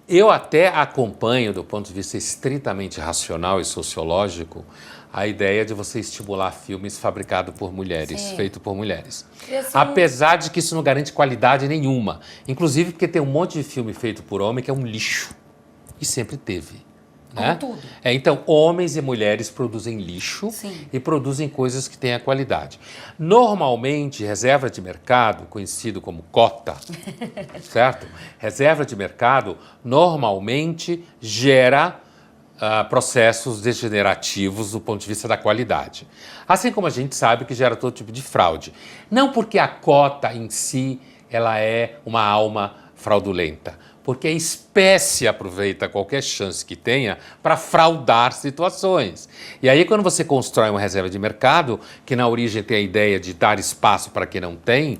Eu até acompanho, do ponto de vista estritamente racional e sociológico, a ideia de você estimular filmes fabricados por mulheres, feitos por mulheres. Apesar de que isso não garante qualidade nenhuma. Inclusive porque tem um monte de filme feito por homem que é um lixo. E sempre teve. Né? Como tudo. Então, homens e mulheres produzem lixo e produzem coisas que têm a qualidade. Normalmente, reserva de mercado, conhecido como cota, certo? Reserva de mercado normalmente gera processos degenerativos do ponto de vista da qualidade. Assim como a gente sabe que gera todo tipo de fraude. Não porque a cota em si ela é uma alma fraudulenta, porque a espécie aproveita qualquer chance que tenha para fraudar situações. E aí quando você constrói uma reserva de mercado, que na origem tem a ideia de dar espaço para quem não tem,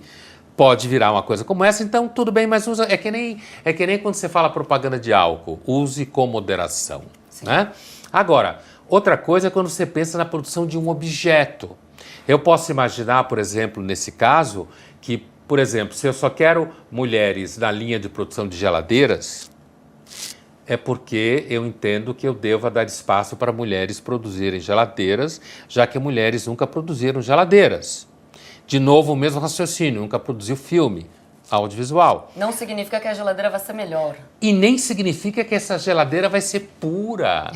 pode virar uma coisa como essa, então tudo bem, mas usa. É que nem quando você fala propaganda de álcool, use com moderação. Né? Agora, outra coisa é quando você pensa na produção de um objeto. Eu posso imaginar, por exemplo, nesse caso, que, por exemplo, se eu só quero mulheres na linha de produção de geladeiras, é porque eu entendo que eu devo dar espaço para mulheres produzirem geladeiras, já que mulheres nunca produziram geladeiras. De novo, o mesmo raciocínio, nunca produziu filme audiovisual. Não significa que a geladeira vai ser melhor. E nem significa que essa geladeira vai ser pura,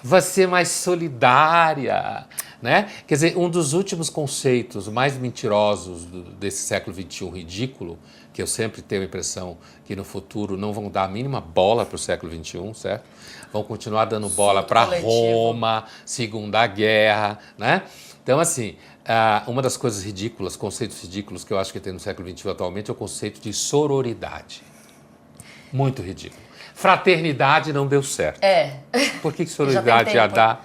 vai ser mais solidária, né? Quer dizer, um dos últimos conceitos mais mentirosos desse século XXI ridículo, que eu sempre tenho a impressão que no futuro não vão dar a mínima bola para o século XXI, certo? Vão continuar dando bola para Roma, Segunda Guerra, né? Então, assim, uma das coisas ridículas, conceitos ridículos que eu acho que tem no século XXI atualmente é o conceito de sororidade. Muito ridículo. Fraternidade não deu certo. Por que sororidade ia dar?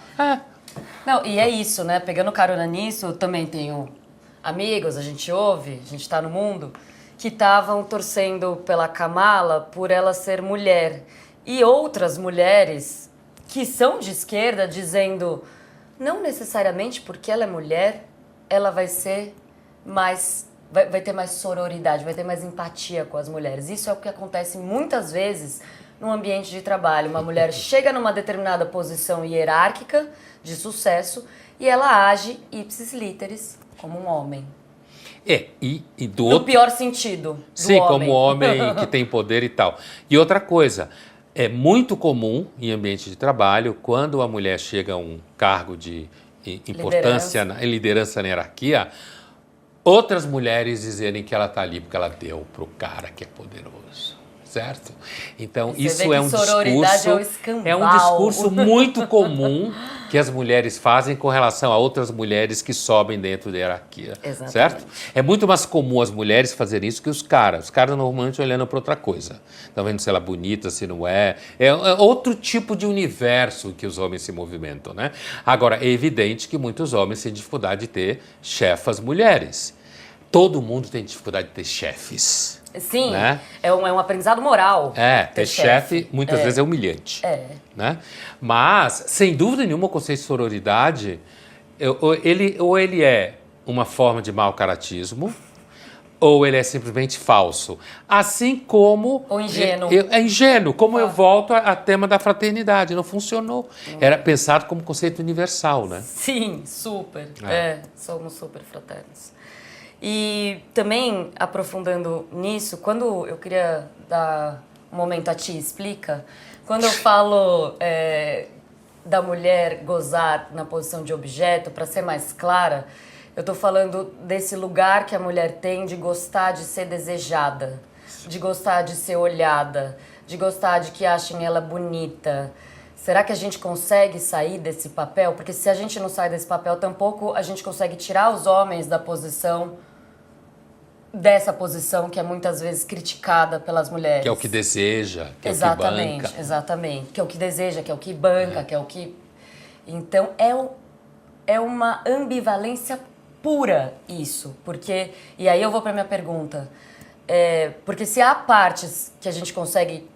Não, e é isso, né? Pegando carona nisso, eu também tenho amigos, a gente ouve, a gente está no mundo, que estavam torcendo pela Kamala por ela ser mulher. E outras mulheres que são de esquerda dizendo, não necessariamente porque ela é mulher, ela vai ser mais... Vai ter mais sororidade, vai ter mais empatia com as mulheres. Isso é o que acontece muitas vezes no ambiente de trabalho. Uma mulher chega numa determinada posição hierárquica de sucesso e ela age ipsis literis como um homem. E do no outro... pior sentido do Sim, homem. como homem que tem poder e tal. E outra coisa, é muito comum em ambiente de trabalho, quando a mulher chega a um cargo de importância, liderança na hierarquia, outras mulheres dizerem que ela está ali porque ela deu para o cara que é poderoso, certo? Então, isso é um discurso muito comum que as mulheres fazem com relação a outras mulheres que sobem dentro da hierarquia, certo? É muito mais comum as mulheres fazerem isso que os caras. Os caras normalmente olhando para outra coisa. Estão vendo se ela é bonita, se não é. É outro tipo de universo que os homens se movimentam, né? Agora, é evidente que muitos homens têm dificuldade de ter chefas mulheres. Todo mundo tem dificuldade de ter chefes. Sim, né? é um aprendizado moral. Ter chefe muitas vezes é humilhante. Né? Mas, sem dúvida nenhuma, o conceito de sororidade, ou ele é uma forma de mau caratismo, ou ele é simplesmente falso. Assim como... Ou ingênuo. É ingênuo, como eu volto a tema da fraternidade. Não funcionou. Era pensado como conceito universal, né? Sim, super. Somos super fraternos. E também, aprofundando nisso, quando eu queria dar um momento a Ti Explica, quando eu falo da mulher gozar na posição de objeto, para ser mais clara, eu estou falando desse lugar que a mulher tem de gostar de ser desejada, de gostar de ser olhada, de gostar de que achem ela bonita. Será que a gente consegue sair desse papel? Porque se a gente não sai desse papel, tampouco a gente consegue tirar os homens dessa posição que é muitas vezes criticada pelas mulheres. Que é o que deseja, que é o que banca. Exatamente. Que é o que deseja, que é o que banca, que é o que... Então, é uma ambivalência pura isso. Porque... E aí eu vou para minha pergunta. Porque se há partes que a gente consegue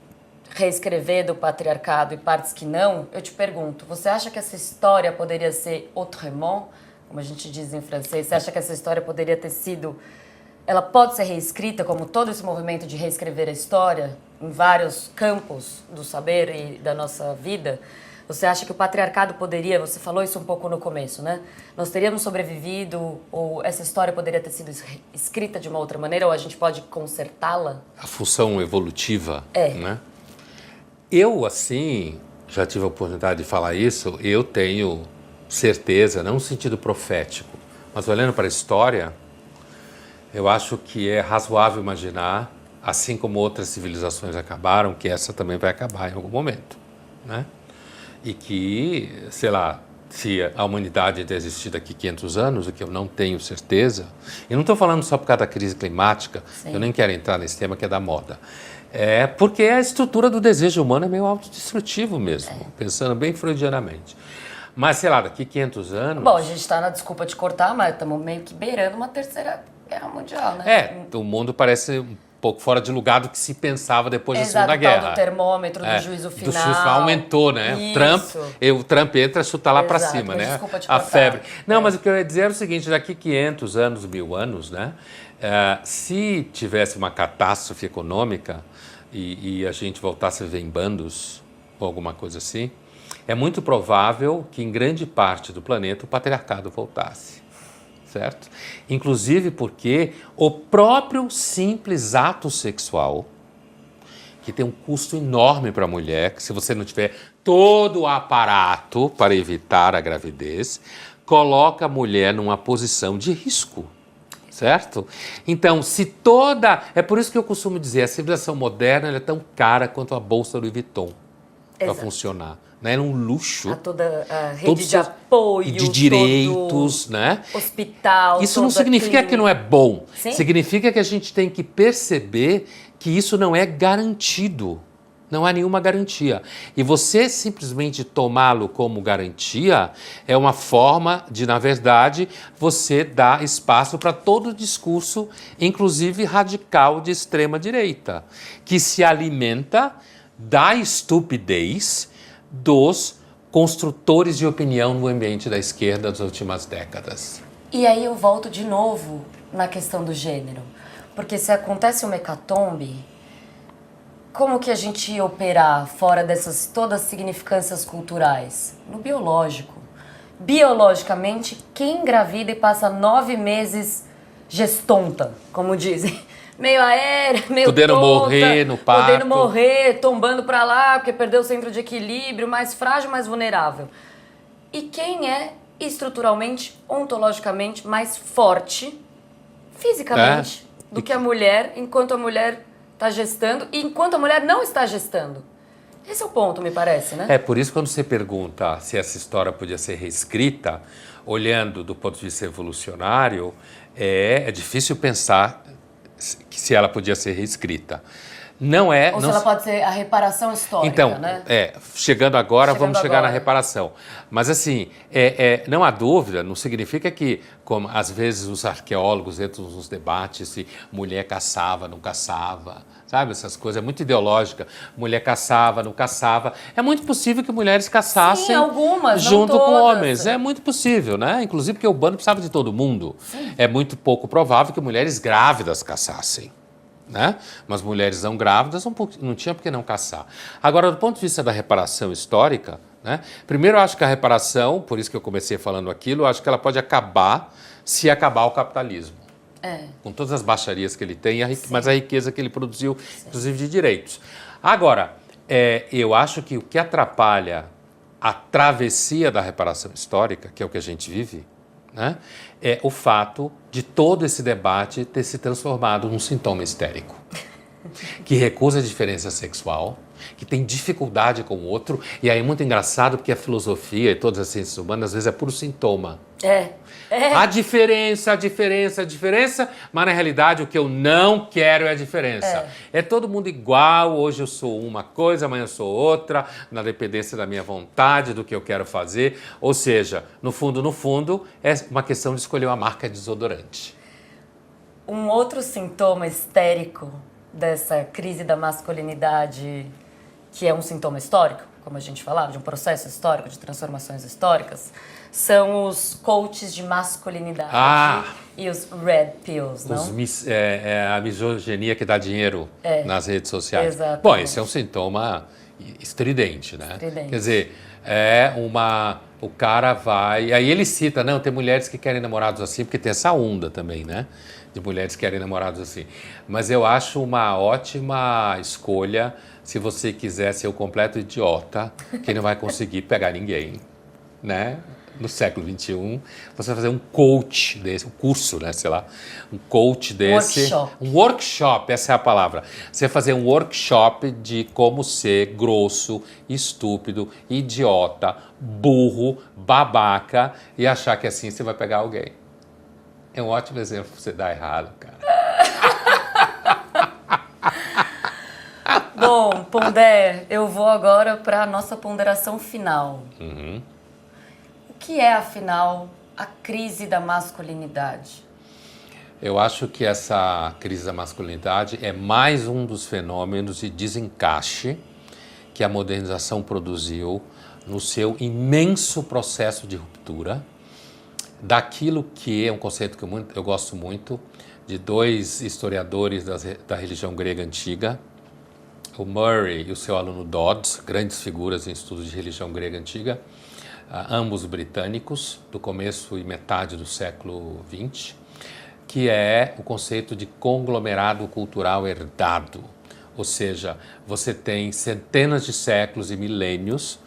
reescrever do patriarcado e partes que não, eu te pergunto, você acha que essa história poderia ser autrement, como a gente diz em francês? Você acha que essa história poderia ter sido... Ela pode ser reescrita, como todo esse movimento de reescrever a história, em vários campos do saber e da nossa vida? Você acha que o patriarcado poderia, você falou isso um pouco no começo, né? Nós teríamos sobrevivido, ou essa história poderia ter sido escrita de uma outra maneira, ou a gente pode consertá-la? A função evolutiva, né? Eu, assim, já tive a oportunidade de falar isso, eu tenho certeza, não no sentido profético, mas olhando para a história... Eu acho que é razoável imaginar, assim como outras civilizações acabaram, que essa também vai acabar em algum momento, né? E que, sei lá, se a humanidade ter existido aqui 500 anos, o que eu não tenho certeza, e não estou falando só por causa da crise climática, eu nem quero entrar nesse tema que é da moda, porque a estrutura do desejo humano é meio autodestrutivo mesmo, pensando bem freudianamente. Mas, sei lá, daqui 500 anos... Bom, a gente está na desculpa de cortar, mas estamos meio que beirando uma terceira Guerra Mundial, né? O mundo parece um pouco fora de lugar do que se pensava depois da Exato, Segunda Guerra. O tal do termômetro, do juízo final. Do juízo final aumentou, né? O Trump entra e chuta lá para cima, né? Desculpa te a cortar. febre. Não, mas o que eu ia dizer é o seguinte, daqui 500 anos, 1000 anos, né? Se tivesse uma catástrofe econômica e a gente voltasse a viver em bandos ou alguma coisa assim, é muito provável que em grande parte do planeta o patriarcado voltasse. Certo? Inclusive porque o próprio simples ato sexual, que tem um custo enorme para a mulher, que se você não tiver todo o aparato para evitar a gravidez, coloca a mulher numa posição de risco. Certo? Então, é por isso que eu costumo dizer, a civilização moderna ela é tão cara quanto a bolsa Louis Vuitton para funcionar. Né? Era um luxo. Toda a rede de apoio. De direitos, né? Hospital. Isso não significa que não é bom. Sim? Significa que a gente tem que perceber que isso não é garantido. Não há nenhuma garantia. E você simplesmente tomá-lo como garantia é uma forma de, na verdade, você dar espaço para todo o discurso, inclusive radical de extrema-direita, que se alimenta da estupidez dos construtores de opinião no ambiente da esquerda das últimas décadas. E aí eu volto de novo na questão do gênero. Porque se acontece uma hecatombe, como que a gente ia operar fora dessas todas as significâncias culturais? No biológico. Biologicamente, quem engravida e passa 9 meses gestonta, como dizem, meio aérea, meio podendo tonta, morrer no parto. Podendo morrer, tombando para lá, porque perdeu o centro de equilíbrio, mais frágil, mais vulnerável. E quem é estruturalmente, ontologicamente mais forte, fisicamente, do que a mulher, enquanto a mulher está gestando e enquanto a mulher não está gestando? Esse é o ponto, me parece, né? É por isso que quando você pergunta se essa história podia ser reescrita, olhando do ponto de vista evolucionário, é difícil pensar que se ela podia ser reescrita. Não é... Ou não se ela pode ser a reparação histórica, então, né? Chegando agora, vamos chegar agora na reparação. Mas assim, não há dúvida, não significa que, como às vezes os arqueólogos entram nos debates se mulher caçava, não caçava, sabe? Essas coisas, é muito ideológica. Mulher caçava, não caçava. É muito possível que mulheres caçassem. Sim, algumas, junto não com todas. homens. É muito possível, né? Inclusive porque o bando precisava de todo mundo. Sim. É muito pouco provável que mulheres grávidas caçassem. Né? Mas mulheres não grávidas não tinha por que não caçar. Agora, do ponto de vista da reparação histórica, né? Primeiro eu acho que a reparação, por isso que eu comecei falando aquilo, eu acho que ela pode acabar se acabar o capitalismo. Com todas as baixarias que ele tem, mas a riqueza que ele produziu, inclusive de direitos. Agora, eu acho que o que atrapalha a travessia da reparação histórica, que é o que a gente vive, né, é o fato de todo esse debate ter se transformado num sintoma histérico, que recusa a diferença sexual, que tem dificuldade com o outro, e aí é muito engraçado porque a filosofia e todas as ciências humanas às vezes é puro sintoma. A diferença, mas na realidade o que eu não quero é a diferença. É todo mundo igual, hoje eu sou uma coisa, amanhã eu sou outra, na dependência da minha vontade, do que eu quero fazer. Ou seja, no fundo, é uma questão de escolher uma marca de desodorante. Um outro sintoma histérico dessa crise da masculinidade, que é um sintoma histórico, como a gente falava, de um processo histórico, de transformações históricas, são os coaches de masculinidade e os red pills, não? A misoginia que dá dinheiro nas redes sociais. Exatamente. Bom, esse é um sintoma estridente, né? Estridente. Quer dizer, o cara vai... Aí ele cita, não, tem mulheres que querem namorados assim, porque tem essa onda também, né? De mulheres que querem namorados assim. Mas eu acho uma ótima escolha se você quiser ser o completo idiota que não vai conseguir pegar ninguém, né? No século XXI, você vai fazer um coach desse, um curso, né, sei lá, um coach desse. Workshop. Um workshop, essa é a palavra. Você vai fazer um workshop de como ser grosso, estúpido, idiota, burro, babaca e achar que assim você vai pegar alguém. É um ótimo exemplo pra você dar errado, cara. Bom, Pondé, eu vou agora para a nossa ponderação final. O que é, afinal, a crise da masculinidade? Eu acho que essa crise da masculinidade é mais um dos fenômenos de desencaixe que a modernização produziu no seu imenso processo de ruptura daquilo que é um conceito que eu gosto muito, de dois historiadores da religião grega antiga, o Murray e o seu aluno Dodds, grandes figuras em estudos de religião grega antiga, ambos britânicos, do começo e metade do século XX, que é o conceito de conglomerado cultural herdado. Ou seja, você tem centenas de séculos e milênios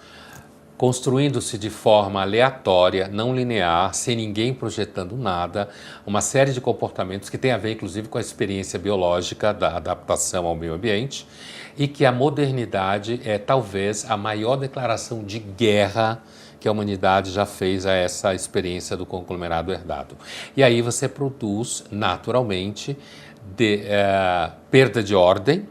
construindo-se de forma aleatória, não linear, sem ninguém projetando nada, uma série de comportamentos que tem a ver, inclusive, com a experiência biológica da adaptação ao meio ambiente, e que a modernidade é talvez a maior declaração de guerra que a humanidade já fez a essa experiência do conglomerado herdado. E aí você produz, naturalmente, perda de ordem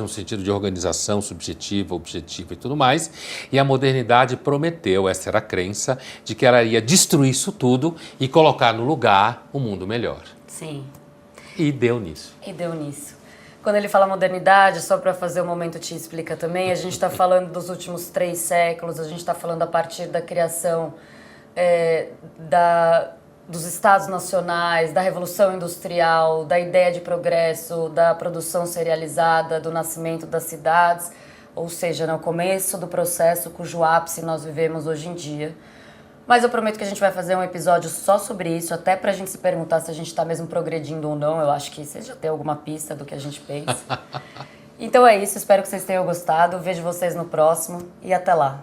no sentido de organização subjetiva, objetiva e tudo mais, e a modernidade prometeu, essa era a crença, de que ela ia destruir isso tudo e colocar no lugar um mundo melhor. Sim. E deu nisso. Quando ele fala modernidade, só para fazer o momento te explica também, a gente está falando dos últimos 3 séculos, a gente está falando a partir da criação dos estados nacionais, da revolução industrial, da ideia de progresso, da produção serializada, do nascimento das cidades, ou seja, no começo do processo cujo ápice nós vivemos hoje em dia. Mas eu prometo que a gente vai fazer um episódio só sobre isso, até pra gente se perguntar se a gente tá mesmo progredindo ou não. Eu acho que vocês já têm alguma pista do que a gente pensa. Então é isso, espero que vocês tenham gostado. Vejo vocês no próximo e até lá.